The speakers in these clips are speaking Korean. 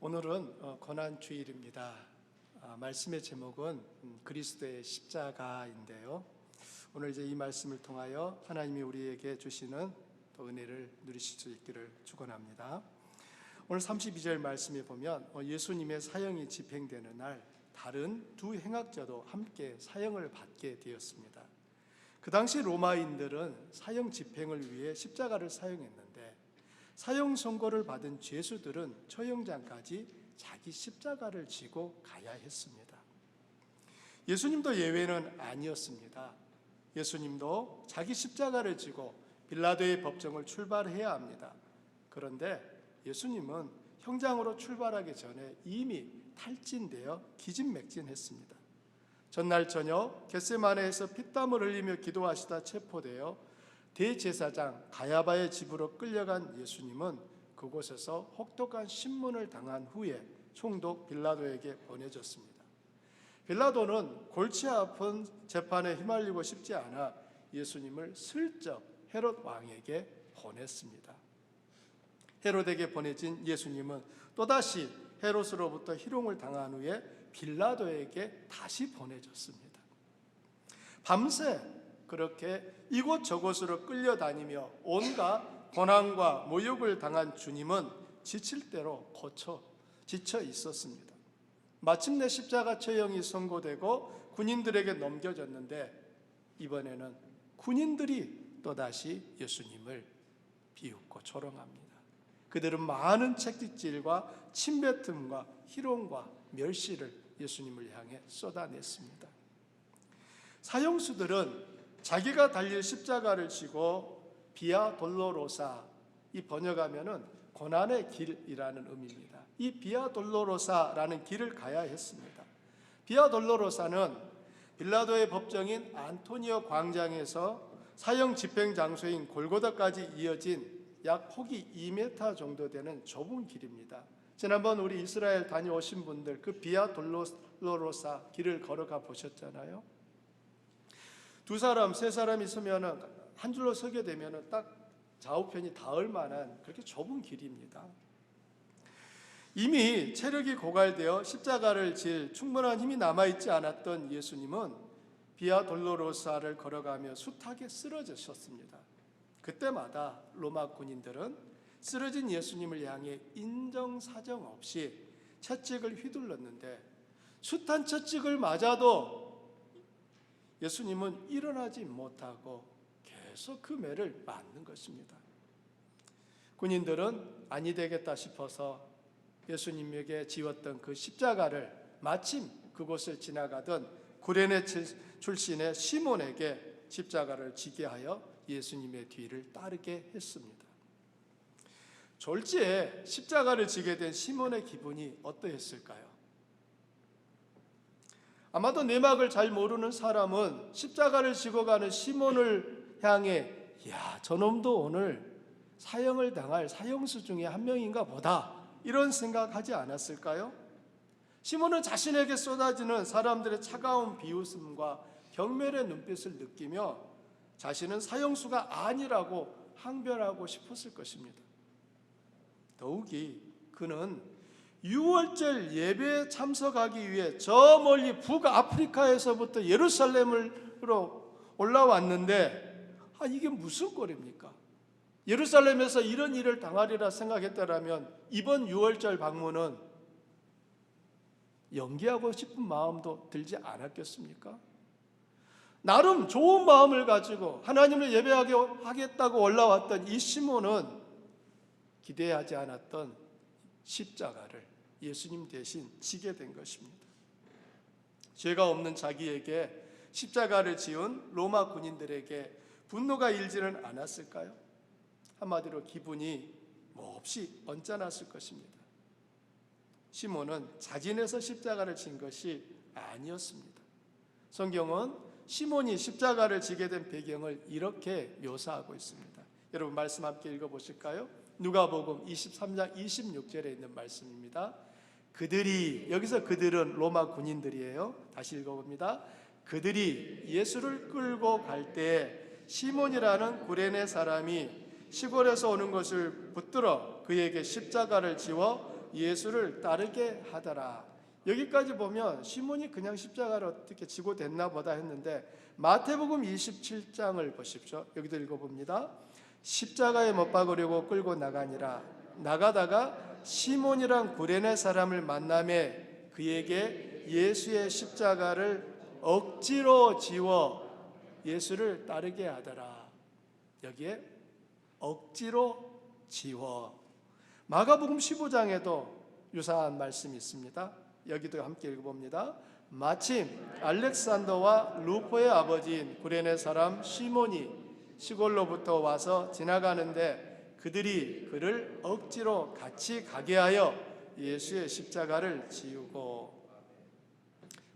오늘은 고난주일입니다. 말씀의 제목은 그리스도의 십자가인데요. 오늘 이제 이 말씀을 통하여 하나님이 우리에게 주시는 또 은혜를 누리실 수 있기를 축원합니다. 오늘 32절 말씀에 보면 예수님의 사형이 집행되는 날 다른 두 행악자도 함께 사형을 받게 되었습니다. 그 당시 로마인들은 사형 집행을 위해 십자가를 사용했는데 사형 선고를 받은 죄수들은 처형장까지 자기 십자가를 지고 가야 했습니다. 예수님도 예외는 아니었습니다. 예수님도 자기 십자가를 지고 빌라도의 법정을 출발해야 합니다. 그런데 예수님은 형장으로 출발하기 전에 이미 탈진되어 기진맥진했습니다. 전날 저녁 겟세마네에서 피땀을 흘리며 기도하시다 체포되어 대제사장 가야바의 집으로 끌려간 예수님은 그곳에서 혹독한 신문을 당한 후에 총독 빌라도에게 보내졌습니다. 빌라도는 골치 아픈 재판에 휘말리고 싶지 않아 예수님을 슬쩍 헤롯 왕에게 보냈습니다. 헤롯에게 보내진 예수님은 또다시 헤롯으로부터 희롱을 당한 후에 빌라도에게 다시 보내졌습니다. 밤새 그렇게 이곳저곳으로 끌려다니며 온갖 고난과 모욕을 당한 주님은 지칠 대로 지쳐 있었습니다. 마침내 십자가 처형이 선고되고 군인들에게 넘겨졌는데 이번에는 군인들이 또다시 예수님을 비웃고 조롱합니다. 그들은 많은 채찍질과 침뱉음과 희롱과 멸시를 예수님을 향해 쏟아냈습니다. 사형수들은 자기가 달릴 십자가를 지고 비아 돌로로사, 이 번역하면은 고난의 길이라는 의미입니다. 이 비아 돌로로사라는 길을 가야 했습니다. 비아 돌로로사는 빌라도의 법정인 안토니오 광장에서 사형 집행 장소인 골고다까지 이어진 약 폭이 2m 정도 되는 좁은 길입니다. 지난번 우리 이스라엘 다녀오신 분들 그 비아 돌로로사 길을 걸어가 보셨잖아요. 두 사람, 세 사람이 서면은 한 줄로 서게 되면은 딱 좌우편이 닿을 만한 그렇게 좁은 길입니다. 이미 체력이 고갈되어 십자가를 질 충분한 힘이 남아있지 않았던 예수님은 비아 돌로로사를 걸어가며 숱하게 쓰러지셨습니다. 그때마다 로마 군인들은 쓰러진 예수님을 향해 인정사정 없이 채찍을 휘둘렀는데 숱한 채찍을 맞아도 예수님은 일어나지 못하고 계속 그 매를 맞는 것입니다. 군인들은 아니 되겠다 싶어서 예수님에게 지웠던 그 십자가를 마침 그곳을 지나가던 구레네 출신의 시몬에게 십자가를 지게 하여 예수님의 뒤를 따르게 했습니다. 졸지에 십자가를 지게 된 시몬의 기분이 어떠했을까요? 아마도 내막을 잘 모르는 사람은 십자가를 지고 가는 시몬을 향해 야, 저놈도 오늘 사형을 당할 사형수 중에 한 명인가 보다 이런 생각하지 않았을까요? 시몬은 자신에게 쏟아지는 사람들의 차가운 비웃음과 경멸의 눈빛을 느끼며 자신은 사형수가 아니라고 항변하고 싶었을 것입니다. 더욱이 그는 6월절 예배에 참석하기 위해 저 멀리 북아프리카에서부터 예루살렘으로 올라왔는데 이게 무슨 꼴입니까? 예루살렘에서 이런 일을 당하리라 생각했다면 이번 6월절 방문은 연기하고 싶은 마음도 들지 않았겠습니까? 나름 좋은 마음을 가지고 하나님을 예배하겠다고 올라왔던 이 시몬은 기대하지 않았던 십자가를 예수님 대신 지게 된 것입니다. 죄가 없는 자기에게 십자가를 지은 로마 군인들에게 분노가 일지는 않았을까요? 한마디로 기분이 몹시 언짢았을 것입니다. 시몬은 자진해서 십자가를 진 것이 아니었습니다. 성경은 시몬이 십자가를 지게 된 배경을 이렇게 묘사하고 있습니다. 여러분 말씀 함께 읽어보실까요? 누가복음 23장 26절에 있는 말씀입니다. 그들이, 여기서 그들은 로마 군인들이에요. 다시 읽어봅니다. 그들이 예수를 끌고 갈 때 시몬이라는 구레네 사람이 시골에서 오는 것을 붙들어 그에게 십자가를 지워 예수를 따르게 하더라. 여기까지 보면 시몬이 그냥 십자가를 어떻게 지고 됐나 보다 했는데 마태복음 27장을 보십시오. 여기도 읽어봅니다. 십자가에 못 박으려고 끌고 나가니라. 나가다가 시몬이란 구레네 사람을 만나매 그에게 예수의 십자가를 억지로 지워 예수를 따르게 하더라. 여기에 억지로 지워. 마가복음 15장에도 유사한 말씀이 있습니다. 여기도 함께 읽어봅니다. 마침 알렉산더와 루포의 아버지인 구레네 사람 시몬이 시골로부터 와서 지나가는데 그들이 그를 억지로 같이 가게 하여 예수의 십자가를 지우고.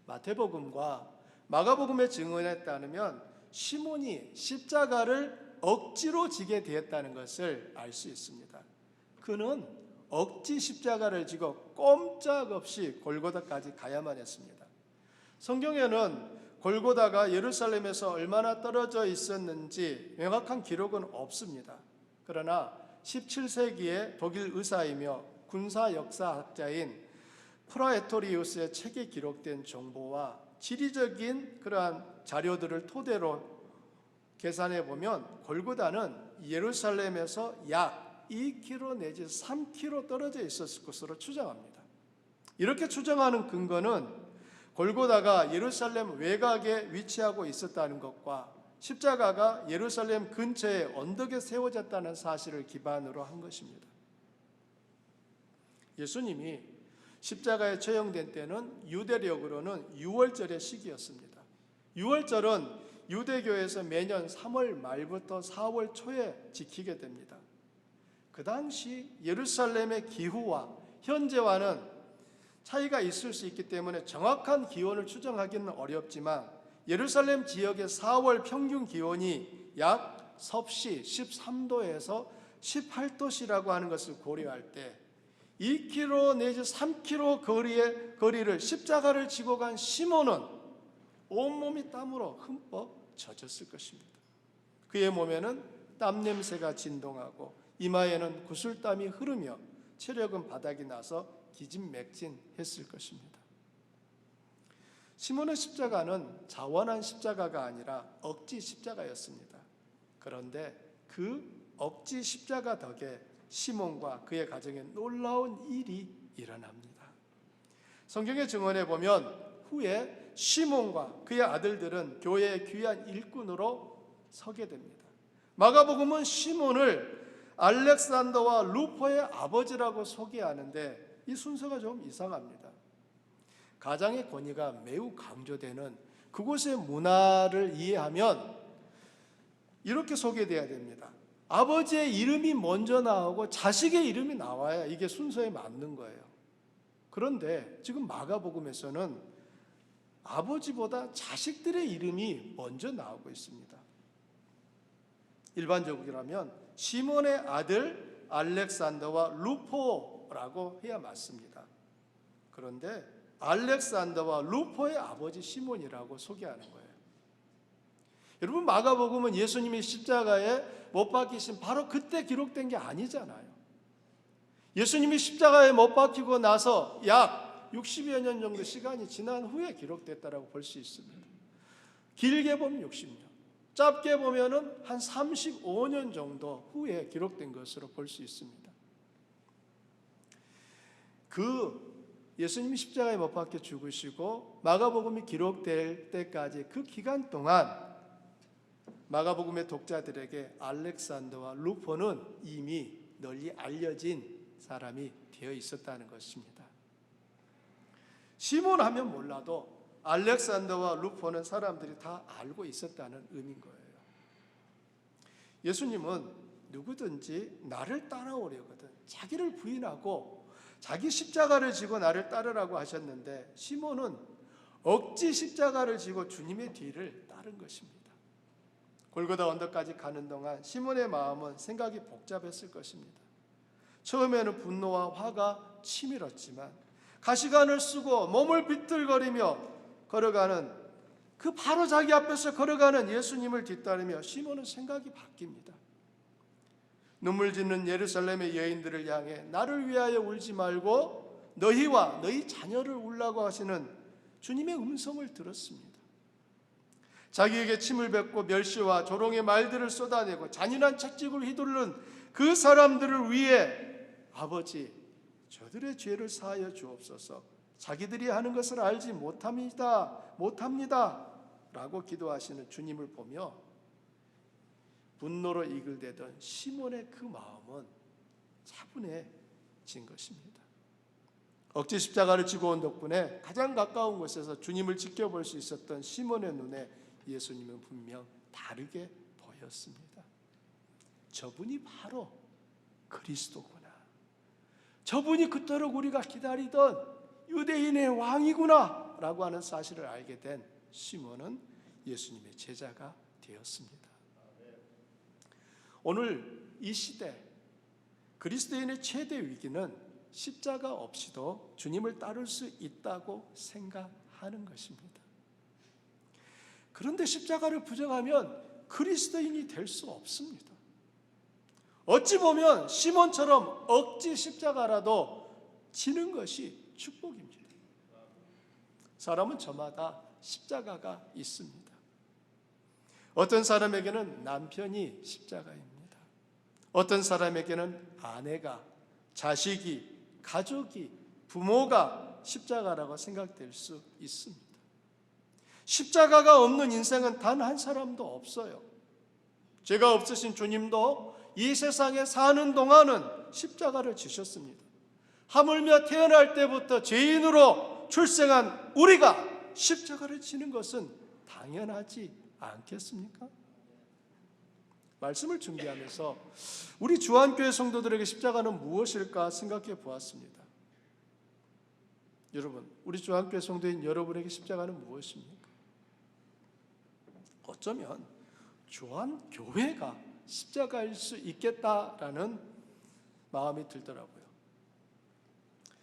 마태복음과 마가복음의 증언에 따르면 시몬이 십자가를 억지로 지게 되었다는 것을 알 수 있습니다. 그는 억지 십자가를 지고 꼼짝없이 골고다까지 가야만 했습니다. 성경에는 골고다가 예루살렘에서 얼마나 떨어져 있었는지 명확한 기록은 없습니다. 그러나 17세기의 독일 의사이며 군사 역사학자인 프라에토리우스의 책에 기록된 정보와 지리적인 그러한 자료들을 토대로 계산해 보면 골고다는 예루살렘에서 약 2km 내지 3km 떨어져 있었을 것으로 추정합니다. 이렇게 추정하는 근거는 골고다가 예루살렘 외곽에 위치하고 있었다는 것과 십자가가 예루살렘 근처에 언덕에 세워졌다는 사실을 기반으로 한 것입니다. 예수님이 십자가에 처형된 때는 유대력으로는 6월절의 시기였습니다. 6월절은 유대교에서 매년 3월 말부터 4월 초에 지키게 됩니다. 그 당시 예루살렘의 기후와 현재와는 차이가 있을 수 있기 때문에 정확한 기온을 추정하기는 어렵지만 예루살렘 지역의 4월 평균 기온이 약 섭씨 13도에서 18도씨라고 하는 것을 고려할 때 2km 내지 3km 거리를 십자가를 지고 간 시몬은 온몸이 땀으로 흠뻑 젖었을 것입니다. 그의 몸에는 땀 냄새가 진동하고 이마에는 구슬땀이 흐르며 체력은 바닥이 나서 기진맥진했을 것입니다. 시몬의 십자가는 자원한 십자가가 아니라 억지 십자가였습니다. 그런데 그 억지 십자가 덕에 시몬과 그의 가정에 놀라운 일이 일어납니다. 성경의 증언에 보면 후에 시몬과 그의 아들들은 교회의 귀한 일꾼으로 서게 됩니다. 마가복음은 시몬을 알렉산더와 루포의 아버지라고 소개하는데 이 순서가 좀 이상합니다. 가장의 권위가 매우 강조되는 그곳의 문화를 이해하면 이렇게 소개돼야 됩니다. 아버지의 이름이 먼저 나오고 자식의 이름이 나와야 이게 순서에 맞는 거예요. 그런데 지금 마가복음에서는 아버지보다 자식들의 이름이 먼저 나오고 있습니다. 일반적이라면 시몬의 아들 알렉산더와 루포라고 해야 맞습니다. 그런데 알렉산더와 루포의 아버지 시몬이라고 소개하는 거예요. 여러분, 마가복음은 예수님이 십자가에 못 박히신 바로 그때 기록된 게 아니잖아요. 예수님이 십자가에 못 박히고 나서 약 60여 년 정도 시간이 지난 후에 기록됐다라고 볼 수 있습니다. 길게 보면 60년, 짧게 보면은 한 35년 정도 후에 기록된 것으로 볼 수 있습니다. 예수님이 십자가에 못 박혀 죽으시고 마가복음이 기록될 때까지 그 기간 동안 마가복음의 독자들에게 알렉산더와 루포는 이미 널리 알려진 사람이 되어 있었다는 것입니다. 시몬 하면 몰라도 알렉산더와 루포는 사람들이 다 알고 있었다는 의미인 거예요. 예수님은 누구든지 나를 따라오려거든 자기를 부인하고 자기 십자가를 지고 나를 따르라고 하셨는데 시몬은 억지 십자가를 지고 주님의 뒤를 따른 것입니다. 골고다 언덕까지 가는 동안 시몬의 마음은 생각이 복잡했을 것입니다. 처음에는 분노와 화가 치밀었지만 가시관을 쓰고 몸을 비틀거리며 걸어가는 그 바로 자기 앞에서 걸어가는 예수님을 뒤따르며 시몬은 생각이 바뀝니다. 눈물 짓는 예루살렘의 여인들을 향해 나를 위하여 울지 말고 너희와 너희 자녀를 울라고 하시는 주님의 음성을 들었습니다. 자기에게 침을 뱉고 멸시와 조롱의 말들을 쏟아내고 잔인한 채찍을 휘두르는 그 사람들을 위해 아버지, 저들의 죄를 사하여 주옵소서. 자기들이 하는 것을 알지 못합니다 라고 기도하시는 주님을 보며 분노로 이글대던 시몬의 그 마음은 차분해진 것입니다. 억지 십자가를 지고 온 덕분에 가장 가까운 곳에서 주님을 지켜볼 수 있었던 시몬의 눈에 예수님은 분명 다르게 보였습니다. 저분이 바로 그리스도구나. 저분이 그토록 우리가 기다리던 유대인의 왕이구나 라고 하는 사실을 알게 된 시몬은 예수님의 제자가 되었습니다. 오늘 이 시대 그리스도인의 최대 위기는 십자가 없이도 주님을 따를 수 있다고 생각하는 것입니다. 그런데 십자가를 부정하면 그리스도인이 될 수 없습니다. 어찌 보면 시몬처럼 억지 십자가라도 지는 것이 축복입니다. 사람은 저마다 십자가가 있습니다. 어떤 사람에게는 남편이 십자가입니다. 어떤 사람에게는 아내가, 자식이, 가족이, 부모가 십자가라고 생각될 수 있습니다. 십자가가 없는 인생은 단 한 사람도 없어요. 죄가 없으신 주님도 이 세상에 사는 동안은 십자가를 지셨습니다. 하물며 태어날 때부터 죄인으로 출생한 우리가 십자가를 지는 것은 당연하지 않겠습니까? 말씀을 준비하면서 우리 주한교회 성도들에게 십자가는 무엇일까 생각해 보았습니다. 여러분, 우리 주한교회 성도인 여러분에게 십자가는 무엇입니까? 어쩌면 주한교회가 십자가일 수 있겠다라는 마음이 들더라고요.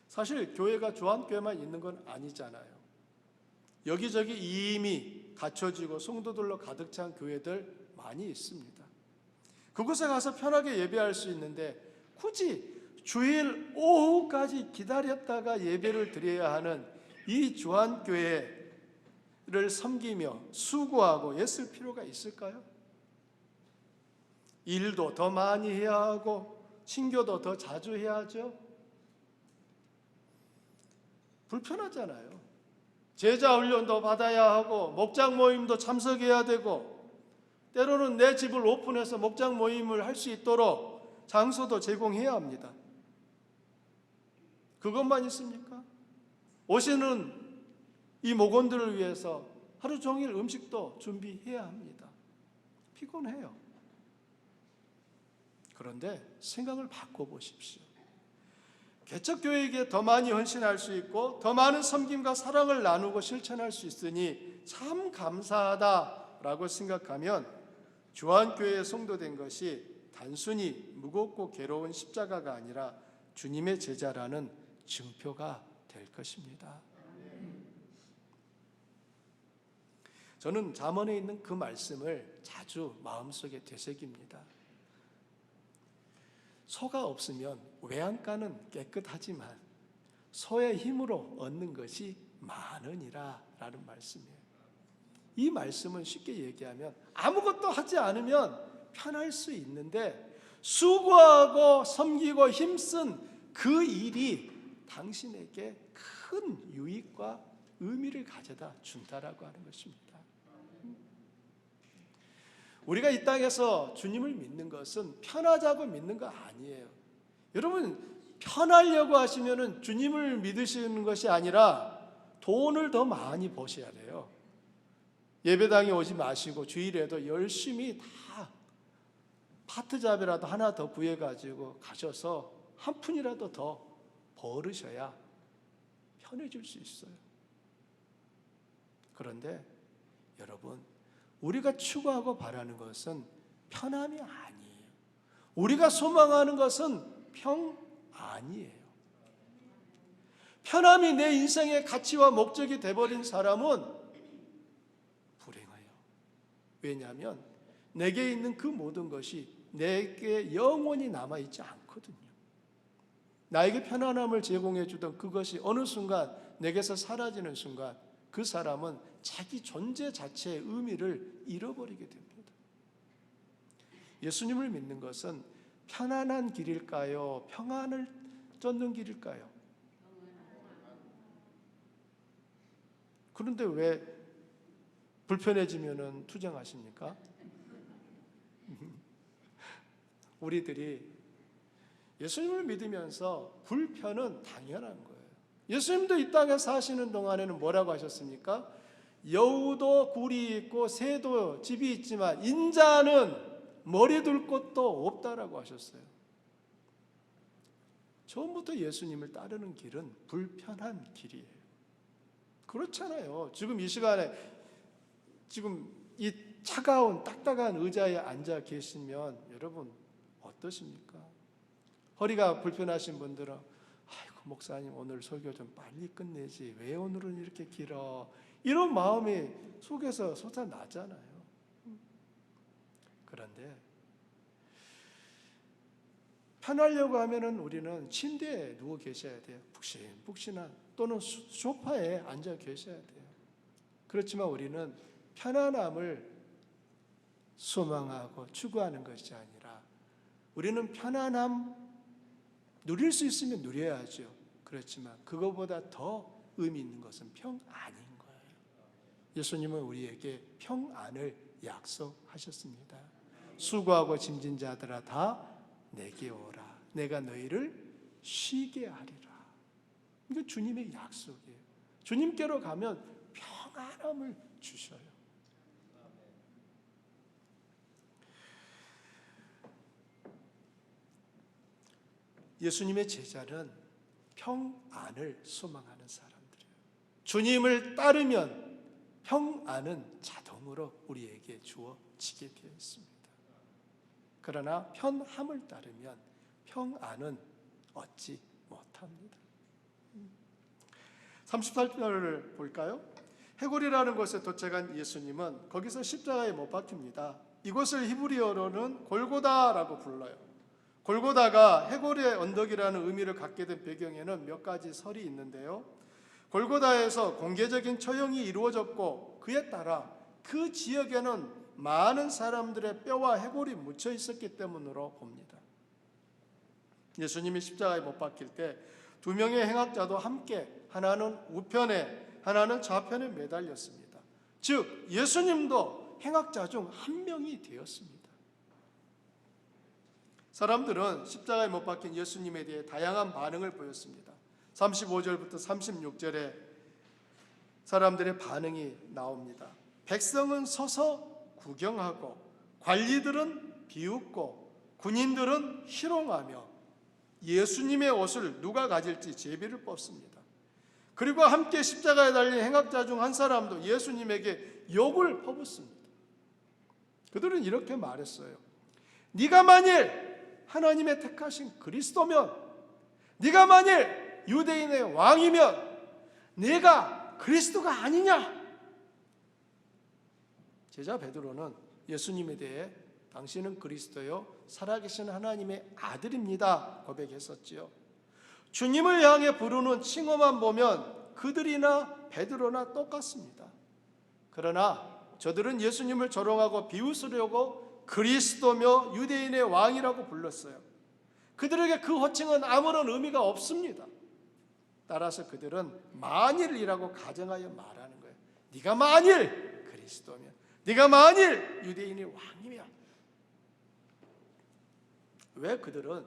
사실 교회가 주한교회만 있는 건 아니잖아요. 여기저기 이미 갖춰지고 성도들로 가득 찬 교회들 많이 있습니다. 그곳에 가서 편하게 예배할 수 있는데 굳이 주일 오후까지 기다렸다가 예배를 드려야 하는 이 주한교회를 섬기며 수고하고 애쓸 필요가 있을까요? 일도 더 많이 해야 하고 신교도 더 자주 해야죠. 불편하잖아요. 제자 훈련도 받아야 하고 목장 모임도 참석해야 되고 때로는 내 집을 오픈해서 목장 모임을 할 수 있도록 장소도 제공해야 합니다. 그것만 있습니까? 오시는 이 목원들을 위해서 하루 종일 음식도 준비해야 합니다. 피곤해요. 그런데 생각을 바꿔보십시오. 개척교회에게 더 많이 헌신할 수 있고 더 많은 섬김과 사랑을 나누고 실천할 수 있으니 참 감사하다라고 생각하면 주한교회에 성도된 것이 단순히 무겁고 괴로운 십자가가 아니라 주님의 제자라는 증표가 될 것입니다. 저는 잠언에 있는 그 말씀을 자주 마음속에 되새깁니다. 소가 없으면 외양간은 깨끗하지만 소의 힘으로 얻는 것이 많으니라 라는 말씀이에요. 이 말씀은 쉽게 얘기하면 아무것도 하지 않으면 편할 수 있는데 수고하고 섬기고 힘쓴 그 일이 당신에게 큰 유익과 의미를 가져다 준다라고 하는 것입니다. 우리가 이 땅에서 주님을 믿는 것은 편하자고 믿는 거 아니에요. 여러분, 편하려고 하시면 주님을 믿으시는 것이 아니라 돈을 더 많이 버셔야 돼요. 예배당에 오지 마시고 주일에도 열심히 다 파트잡이라도 하나 더 구해가지고 가셔서 한 푼이라도 더 벌으셔야 편해질 수 있어요. 그런데 여러분, 우리가 추구하고 바라는 것은 편함이 아니에요. 우리가 소망하는 것은 평안이에요. 편함이 내 인생의 가치와 목적이 되어버린 사람은 불행해요. 왜냐하면 내게 있는 그 모든 것이 내게 영원히 남아있지 않거든요. 나에게 편안함을 제공해 주던 그것이 어느 순간 내게서 사라지는 순간 그 사람은 자기 존재 자체의 의미를 잃어버리게 됩니다. 예수님을 믿는 것은 편안한 길일까요? 평안을 쫓는 길일까요? 그런데 왜 불편해지면은 투정하십니까? 우리들이 예수님을 믿으면서 불편은 당연한 거예요. 예수님도 이 땅에 사시는 동안에는 뭐라고 하셨습니까? 여우도 굴이 있고 새도 집이 있지만 인자는 머리 둘 곳도 없다라고 하셨어요. 처음부터 예수님을 따르는 길은 불편한 길이에요. 그렇잖아요. 지금 이 시간에 지금 이 차가운 딱딱한 의자에 앉아 계시면 여러분 어떠십니까? 허리가 불편하신 분들은 아이고 목사님 오늘 설교 좀 빨리 끝내지 왜 오늘은 이렇게 길어? 이런 마음이 속에서 솟아나잖아요. 그런데 편하려고 하면은 우리는 침대에 누워 계셔야 돼요. 푹신푹신한 또는 소파에 앉아 계셔야 돼요. 그렇지만 우리는 편안함을 소망하고 추구하는 것이 아니라 우리는 편안함 누릴 수 있으면 누려야죠. 그렇지만 그거보다 더 의미 있는 것은 평안인 거예요. 예수님은 우리에게 평안을 약속하셨습니다. 수고하고 짐진 자들아 다 내게 오라. 내가 너희를 쉬게 하리라. 이게 주님의 약속이에요. 주님께로 가면 평안함을 주셔요. 예수님의 제자는 평안을 소망하는 사람들이에요. 주님을 따르면 평안은 자동으로 우리에게 주어지게 되어 있습니다. 그러나 편함을 따르면 평안은 얻지 못합니다. 38절을 볼까요? 해골이라는 곳에 도착한 예수님은 거기서 십자가에 못 박힙니다. 이곳을 히브리어로는 골고다라고 불러요. 골고다가 해골의 언덕이라는 의미를 갖게 된 배경에는 몇 가지 설이 있는데요. 골고다에서 공개적인 처형이 이루어졌고 그에 따라 그 지역에는 많은 사람들의 뼈와 해골이 묻혀 있었기 때문으로 봅니다. 예수님이 십자가에 못 박힐 때 두 명의 행악자도 함께 하나는 우편에 하나는 좌편에 매달렸습니다. 즉 예수님도 행악자 중 한 명이 되었습니다. 사람들은 십자가에 못 박힌 예수님에 대해 다양한 반응을 보였습니다. 35절부터 36절에 사람들의 반응이 나옵니다. 백성은 서서 구경하고 관리들은 비웃고 군인들은 희롱하며 예수님의 옷을 누가 가질지 제비를 뽑습니다. 그리고 함께 십자가에 달린 행악자 중 한 사람도 예수님에게 욕을 퍼붓습니다. 그들은 이렇게 말했어요. 네가 만일 하나님의 택하신 그리스도면, 네가 만일 유대인의 왕이면 네가 그리스도가 아니냐? 제자 베드로는 예수님에 대해 당신은 그리스도요 살아계신 하나님의 아들입니다 고백했었지요. 주님을 향해 부르는 칭호만 보면 그들이나 베드로나 똑같습니다. 그러나 저들은 예수님을 조롱하고 비웃으려고 그리스도며 유대인의 왕이라고 불렀어요. 그들에게 그 호칭은 아무런 의미가 없습니다. 따라서 그들은 만일이라고 가정하여 말하는 거예요. 네가 만일 그리스도면, 네가 만일 유대인의 왕이면. 왜 그들은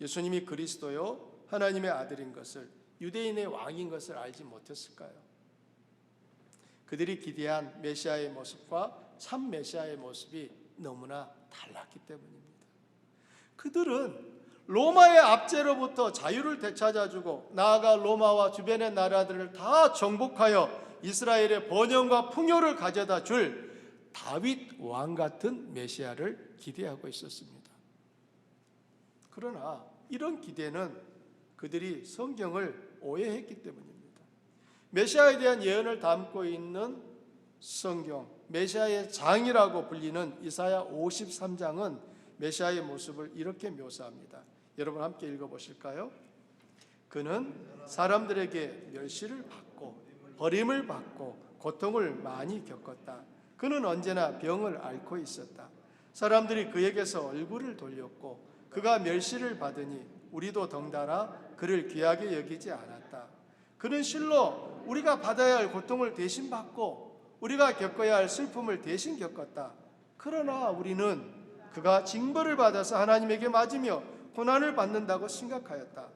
예수님이 그리스도요 하나님의 아들인 것을, 유대인의 왕인 것을 알지 못했을까요? 그들이 기대한 메시아의 모습과 참 메시아의 모습이 너무나 달랐기 때문입니다. 그들은 로마의 압제로부터 자유를 되찾아주고 나아가 로마와 주변의 나라들을 다 정복하여 이스라엘의 번영과 풍요를 가져다 줄 다윗 왕 같은 메시아를 기대하고 있었습니다. 그러나 이런 기대는 그들이 성경을 오해했기 때문입니다. 메시아에 대한 예언을 담고 있는 성경, 메시아의 장이라고 불리는 이사야 53장은 메시아의 모습을 이렇게 묘사합니다. 여러분 함께 읽어보실까요? 그는 사람들에게 멸시를 받고 버림을 받고 고통을 많이 겪었다. 그는 언제나 병을 앓고 있었다. 사람들이 그에게서 얼굴을 돌렸고 그가 멸시를 받으니 우리도 덩달아 그를 귀하게 여기지 않았다. 그는 실로 우리가 받아야 할 고통을 대신 받고 우리가 겪어야 할 슬픔을 대신 겪었다. 그러나 우리는 그가 징벌을 받아서 하나님에게 맞으며 고난을 받는다고 생각하였다.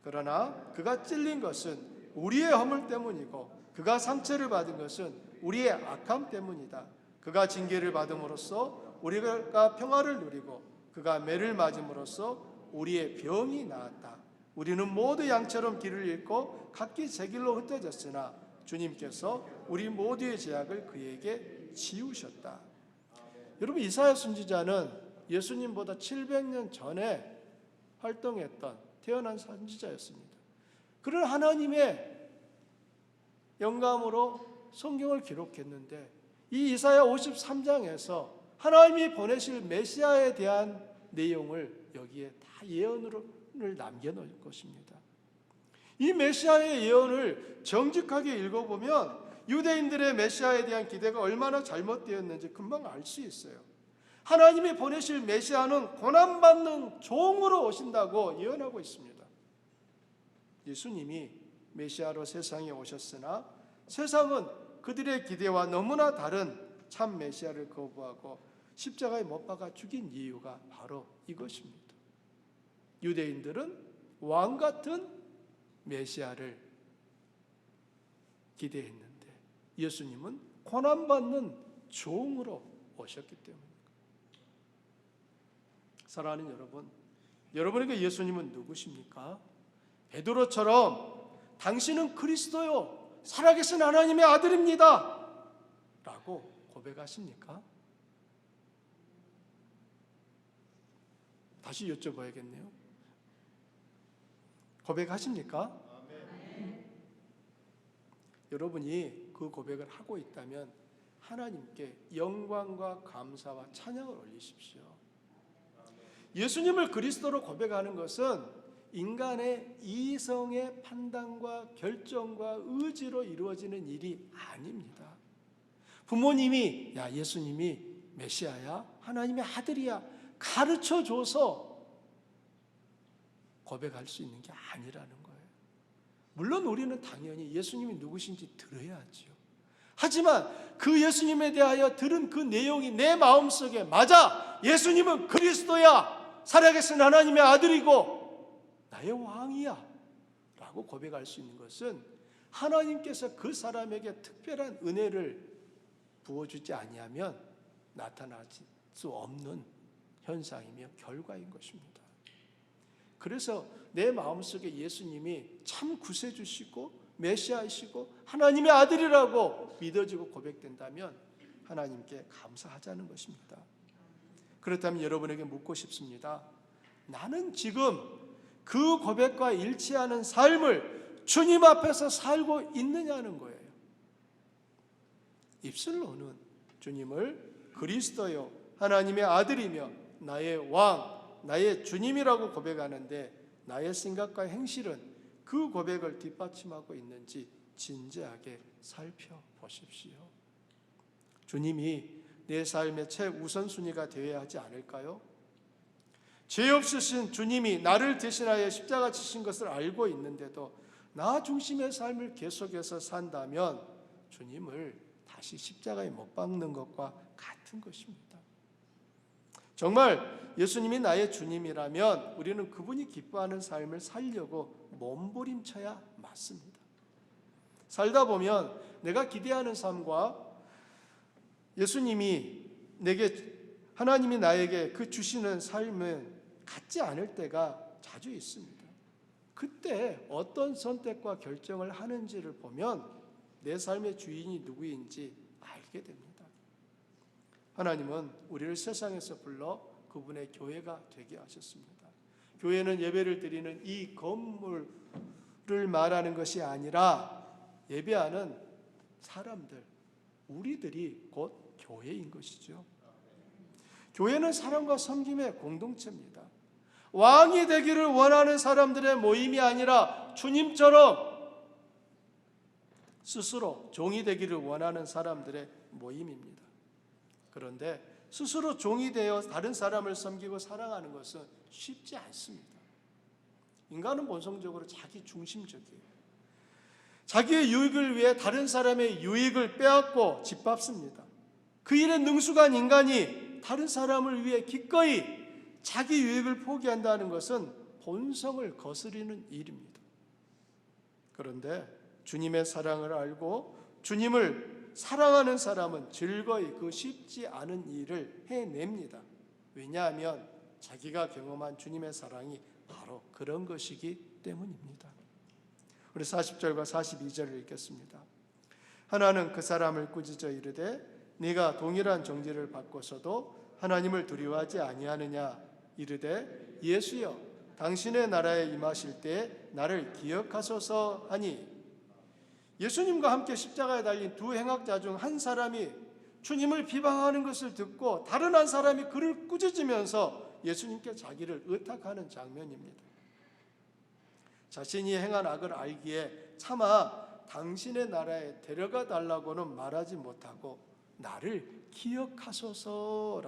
그러나 그가 찔린 것은 우리의 허물 때문이고 그가 상처를 받은 것은 우리의 악함 때문이다. 그가 징계를 받음으로써 우리가 평화를 누리고 그가 매를 맞음으로써 우리의 병이 나았다. 우리는 모두 양처럼 길을 잃고 각기 제 길로 흩어졌으나 주님께서 우리 모두의 죄악을 그에게 지우셨다. 여러분, 이사야 선지자는 예수님보다 700년 전에 활동했던 태어난 선지자였습니다. 그런 하나님의 영감으로 성경을 기록했는데 이 이사야 53장에서 하나님이 보내실 메시아에 대한 내용을 여기에 다 예언을 남겨놓은 것입니다. 이 메시아의 예언을 정직하게 읽어보면 유대인들의 메시아에 대한 기대가 얼마나 잘못되었는지 금방 알 수 있어요. 하나님이 보내실 메시아는 고난받는 종으로 오신다고 예언하고 있습니다. 예수님이 메시아로 세상에 오셨으나 세상은 그들의 기대와 너무나 다른 참 메시아를 거부하고 십자가에 못 박아 죽인 이유가 바로 이것입니다. 유대인들은 왕 같은 메시아를 기대했는데 예수님은 고난받는 종으로 오셨기 때문입니다. 사랑하는 여러분, 여러분에게 예수님은 누구십니까? 베드로처럼 당신은 그리스도요 살아계신 하나님의 아들입니다 라고 고백하십니까? 다시 여쭤봐야겠네요. 고백하십니까? 여러분이 그 고백을 하고 있다면 하나님께 영광과 감사와 찬양을 올리십시오. 예수님을 그리스도로 고백하는 것은 인간의 이성의 판단과 결정과 의지로 이루어지는 일이 아닙니다. 부모님이 야 예수님이 메시아야 하나님의 아들이야 가르쳐줘서 고백할 수 있는 게 아니라는 거예요. 물론 우리는 당연히 예수님이 누구신지 들어야죠. 하지만 그 예수님에 대하여 들은 그 내용이 내 마음속에 맞아 예수님은 그리스도야 살아계신 하나님의 아들이고 나의 왕이야 라고 고백할 수 있는 것은 하나님께서 그 사람에게 특별한 은혜를 부어주지 아니하면 나타나지 수 없는 현상이며 결과인 것입니다. 그래서 내 마음속에 예수님이 참 구세주시고 메시아이시고 하나님의 아들이라고 믿어지고 고백된다면 하나님께 감사하자는 것입니다. 그렇다면 여러분에게 묻고 싶습니다. 나는 지금 그 고백과 일치하는 삶을 주님 앞에서 살고 있느냐는 거예요. 입술로는 주님을 그리스도요 하나님의 아들이며 나의 왕, 나의 주님이라고 고백하는데 나의 생각과 행실은 그 고백을 뒷받침하고 있는지 진지하게 살펴보십시오. 주님이 내 삶의 최우선순위가 되어야 하지 않을까요? 죄 없으신 주님이 나를 대신하여 십자가 지신 것을 알고 있는데도 나 중심의 삶을 계속해서 산다면 주님을 다시 십자가에 못 박는 것과 같은 것입니다. 정말 예수님이 나의 주님이라면 우리는 그분이 기뻐하는 삶을 살려고 몸부림쳐야 맞습니다. 살다 보면 내가 기대하는 삶과 예수님이 하나님이 나에게 그 주시는 삶은 같지 않을 때가 자주 있습니다. 그때 어떤 선택과 결정을 하는지를 보면 내 삶의 주인이 누구인지 알게 됩니다. 하나님은 우리를 세상에서 불러 그분의 교회가 되게 하셨습니다. 교회는 예배를 드리는 이 건물을 말하는 것이 아니라 예배하는 사람들, 우리들이 곧 교회인 것이죠. 교회는 사랑과 섬김의 공동체입니다. 왕이 되기를 원하는 사람들의 모임이 아니라 주님처럼 스스로 종이 되기를 원하는 사람들의 모임입니다. 그런데 스스로 종이 되어 다른 사람을 섬기고 사랑하는 것은 쉽지 않습니다. 인간은 본성적으로 자기 중심적이에요. 자기의 유익을 위해 다른 사람의 유익을 빼앗고 짓밟습니다. 그 일에 능숙한 인간이 다른 사람을 위해 기꺼이 자기 유익을 포기한다는 것은 본성을 거스리는 일입니다. 그런데 주님의 사랑을 알고 주님을 사랑하는 사람은 즐거이 그 쉽지 않은 일을 해냅니다. 왜냐하면 자기가 경험한 주님의 사랑이 바로 그런 것이기 때문입니다. 우리 40절과 42절을 읽겠습니다. 하나는 그 사람을 꾸짖어 이르되 네가 동일한 정죄를 받고서도 하나님을 두려워하지 아니하느냐. 이르되 예수여 당신의 나라에 임하실 때 나를 기억하소서 하니. 예수님과 함께 십자가에 달린 두 행악자 중 한 사람이 주님을 비방하는 것을 듣고 다른 한 사람이 그를 꾸짖으면서 예수님께 자기를 의탁하는 장면입니다. 자신이 행한 악을 알기에 차마 당신의 나라에 데려가 달라고는 말하지 못하고 나를 기억하소서라고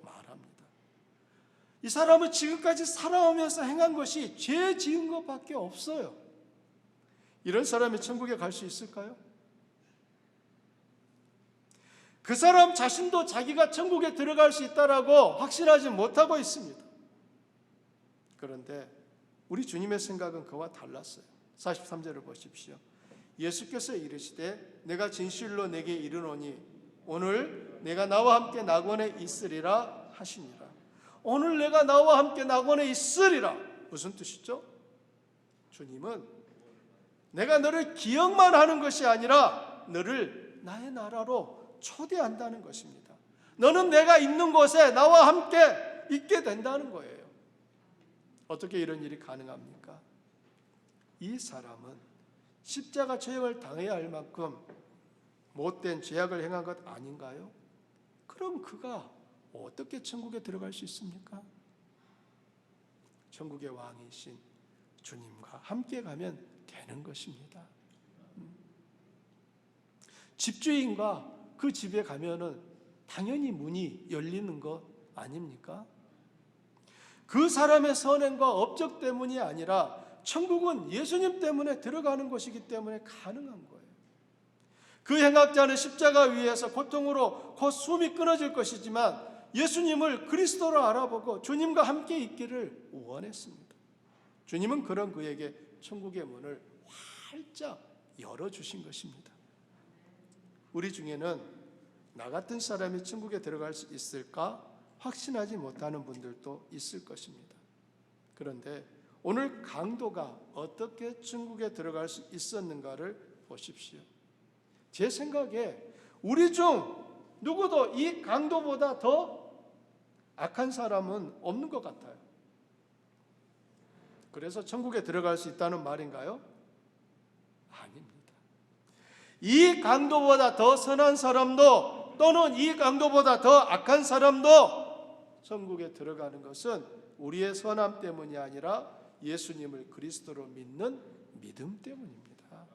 말합니다. 이 사람은 지금까지 살아오면서 행한 것이 죄 지은 것밖에 없어요. 이런 사람이 천국에 갈 수 있을까요? 그 사람 자신도 자기가 천국에 들어갈 수 있다라고 확신하지 못하고 있습니다. 그런데 우리 주님의 생각은 그와 달랐어요. 43절을 보십시오. 예수께서 이르시되 내가 진실로 내게 이르노니 오늘 내가 나와 함께 낙원에 있으리라 하시니라. 오늘 내가 나와 함께 낙원에 있으리라. 무슨 뜻이죠? 주님은 내가 너를 기억만 하는 것이 아니라 너를 나의 나라로 초대한다는 것입니다. 너는 내가 있는 곳에 나와 함께 있게 된다는 거예요. 어떻게 이런 일이 가능합니까? 이 사람은 십자가 처형을 당해야 할 만큼 못된 죄악을 행한 것 아닌가요? 그럼 그가 어떻게 천국에 들어갈 수 있습니까? 천국의 왕이신 주님과 함께 가면 되는 것입니다. 집주인과 그 집에 가면은 당연히 문이 열리는 것 아닙니까? 그 사람의 선행과 업적 때문이 아니라 천국은 예수님 때문에 들어가는 것이기 때문에 가능한 거예요. 그 행악자는 십자가 위에서 고통으로 곧 숨이 끊어질 것이지만 예수님을 그리스도로 알아보고 주님과 함께 있기를 원했습니다. 주님은 그런 그에게 천국의 문을 활짝 열어주신 것입니다. 우리 중에는 나 같은 사람이 천국에 들어갈 수 있을까 확신하지 못하는 분들도 있을 것입니다. 그런데 오늘 강도가 어떻게 천국에 들어갈 수 있었는가를 보십시오. 제 생각에 우리 중 누구도 이 강도보다 더 악한 사람은 없는 것 같아요. 그래서 천국에 들어갈 수 있다는 말인가요? 아닙니다. 이 강도보다 더 선한 사람도 또는 이 강도보다 더 악한 사람도 천국에 들어가는 것은 우리의 선함 때문이 아니라 예수님을 그리스도로 믿는 믿음 때문입니다.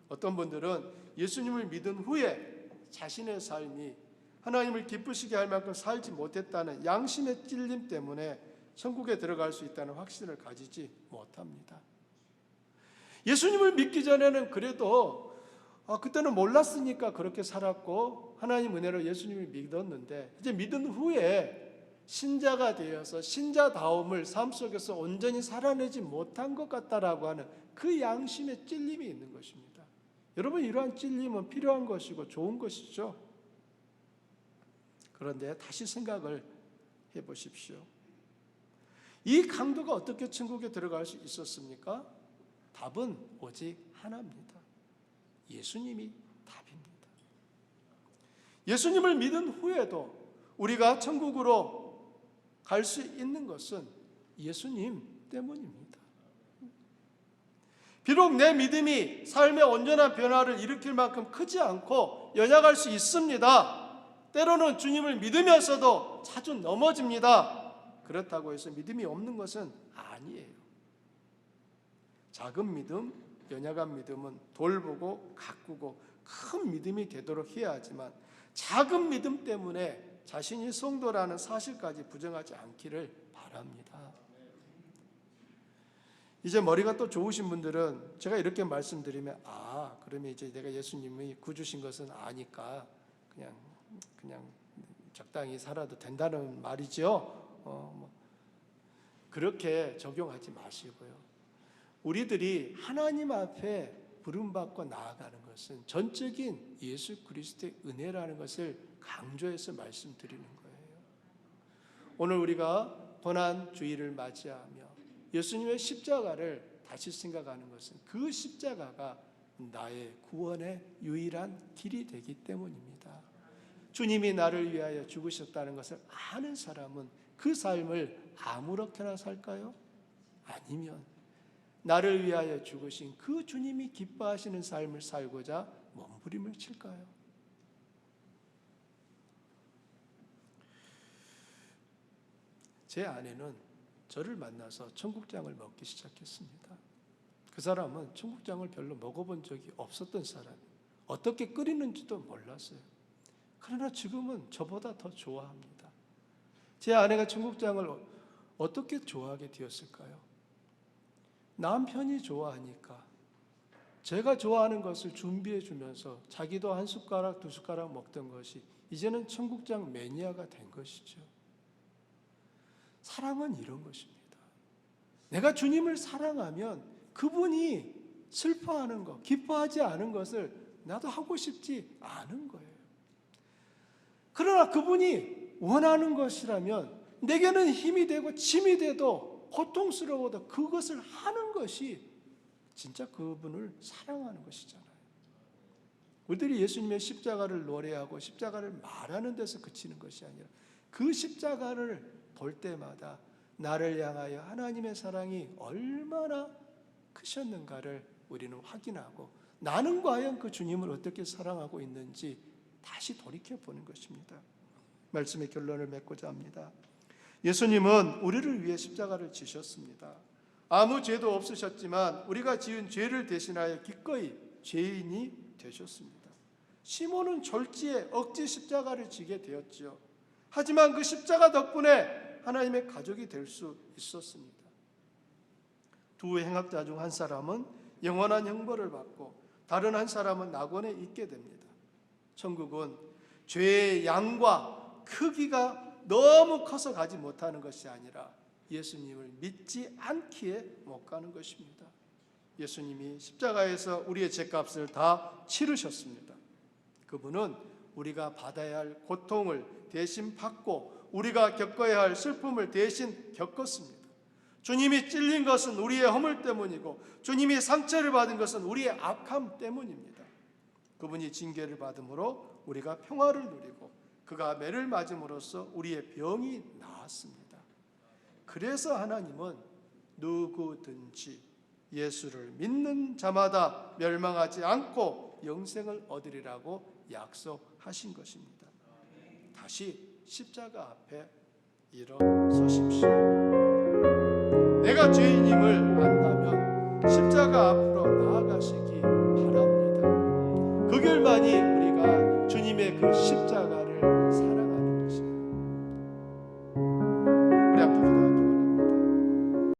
어떤 분들은 예수님을 믿은 후에 자신의 삶이 하나님을 기쁘시게 할 만큼 살지 못했다는 양심의 찔림 때문에 천국에 들어갈 수 있다는 확신을 가지지 못합니다. 예수님을 믿기 전에는 그래도 그때는 몰랐으니까 그렇게 살았고 하나님 은혜로 예수님을 믿었는데 이제 믿은 후에 신자가 되어서 신자다움을 삶 속에서 온전히 살아내지 못한 것 같다라고 하는 그 양심의 찔림이 있는 것입니다. 여러분, 이러한 찔림은 필요한 것이고 좋은 것이죠. 그런데 다시 생각을 해보십시오. 이 강도가 어떻게 천국에 들어갈 수 있었습니까? 답은 오직 하나입니다. 예수님이 답입니다. 예수님을 믿은 후에도 우리가 천국으로 갈 수 있는 것은 예수님 때문입니다. 비록 내 믿음이 삶의 온전한 변화를 일으킬 만큼 크지 않고 연약할 수 있습니다. 때로는 주님을 믿으면서도 자주 넘어집니다. 그렇다고 해서 믿음이 없는 것은 아니에요. 작은 믿음, 연약한 믿음은 돌보고 가꾸고 큰 믿음이 되도록 해야 하지만 작은 믿음 때문에 자신이 성도라는 사실까지 부정하지 않기를 바랍니다. 이제 머리가 또 좋으신 분들은 제가 이렇게 말씀드리면 그러면 이제 내가 예수님이 구주신 것은 아니까 그냥 적당히 살아도 된다는 말이죠. 그렇게 적용하지 마시고요. 우리들이 하나님 앞에 부름받고 나아가는 것은 전적인 예수 그리스도의 은혜라는 것을 강조해서 말씀드리는 거예요. 오늘 우리가 고난주일을 맞이하며 예수님의 십자가를 다시 생각하는 것은 그 십자가가 나의 구원의 유일한 길이 되기 때문입니다. 주님이 나를 위하여 죽으셨다는 것을 아는 사람은 그 삶을 아무렇게나 살까요? 아니면 나를 위하여 죽으신 그 주님이 기뻐하시는 삶을 살고자 몸부림을 칠까요? 제 아내는 저를 만나서 청국장을 먹기 시작했습니다. 그 사람은 청국장을 별로 먹어본 적이 없었던 사람이에요. 어떻게 끓이는지도 몰랐어요. 그러나 지금은 저보다 더 좋아합니다. 제 아내가 청국장을 어떻게 좋아하게 되었을까요? 남편이 좋아하니까 제가 좋아하는 것을 준비해 주면서 자기도 한 숟가락 두 숟가락 먹던 것이 이제는 청국장 매니아가 된 것이죠. 사랑은 이런 것입니다. 내가 주님을 사랑하면 그분이 슬퍼하는 것, 기뻐하지 않은 것을 나도 하고 싶지 않은 거예요. 그러나 그분이 원하는 것이라면 내게는 힘이 되고 짐이 돼도 고통스러워도 그것을 하는 것이 진짜 그분을 사랑하는 것이잖아요. 우리들이 예수님의 십자가를 노래하고 십자가를 말하는 데서 그치는 것이 아니라 그 십자가를 볼 때마다 나를 향하여 하나님의 사랑이 얼마나 크셨는가를 우리는 확인하고 나는 과연 그 주님을 어떻게 사랑하고 있는지 다시 돌이켜보는 것입니다. 말씀의 결론을 맺고자 합니다. 예수님은 우리를 위해 십자가를 지셨습니다. 아무 죄도 없으셨지만 우리가 지은 죄를 대신하여 기꺼이 죄인이 되셨습니다. 시몬은 졸지에 억지 십자가를 지게 되었지요. 하지만 그 십자가 덕분에 하나님의 가족이 될 수 있었습니다. 두 행악자 중 한 사람은 영원한 형벌을 받고 다른 한 사람은 낙원에 있게 됩니다. 천국은 죄의 양과 크기가 너무 커서 가지 못하는 것이 아니라 예수님을 믿지 않기에 못 가는 것입니다. 예수님이 십자가에서 우리의 죄값을 다 치르셨습니다. 그분은 우리가 받아야 할 고통을 대신 받고 우리가 겪어야 할 슬픔을 대신 겪었습니다. 주님이 찔린 것은 우리의 허물 때문이고 주님이 상처를 받은 것은 우리의 악함 때문입니다. 그분이 징계를 받음으로 우리가 평화를 누리고 그가 매를 맞음으로써 우리의 병이 나았습니다. 그래서 하나님은 누구든지 예수를 믿는 자마다 멸망하지 않고 영생을 얻으리라고 약속하신 것입니다. 다시 십자가 앞에 일어서십시오. 내가 죄인임을 안다면 십자가 앞으로 나아가시기 바랍니다. 그 결만이 우리가 주님의 그 십자가를 사랑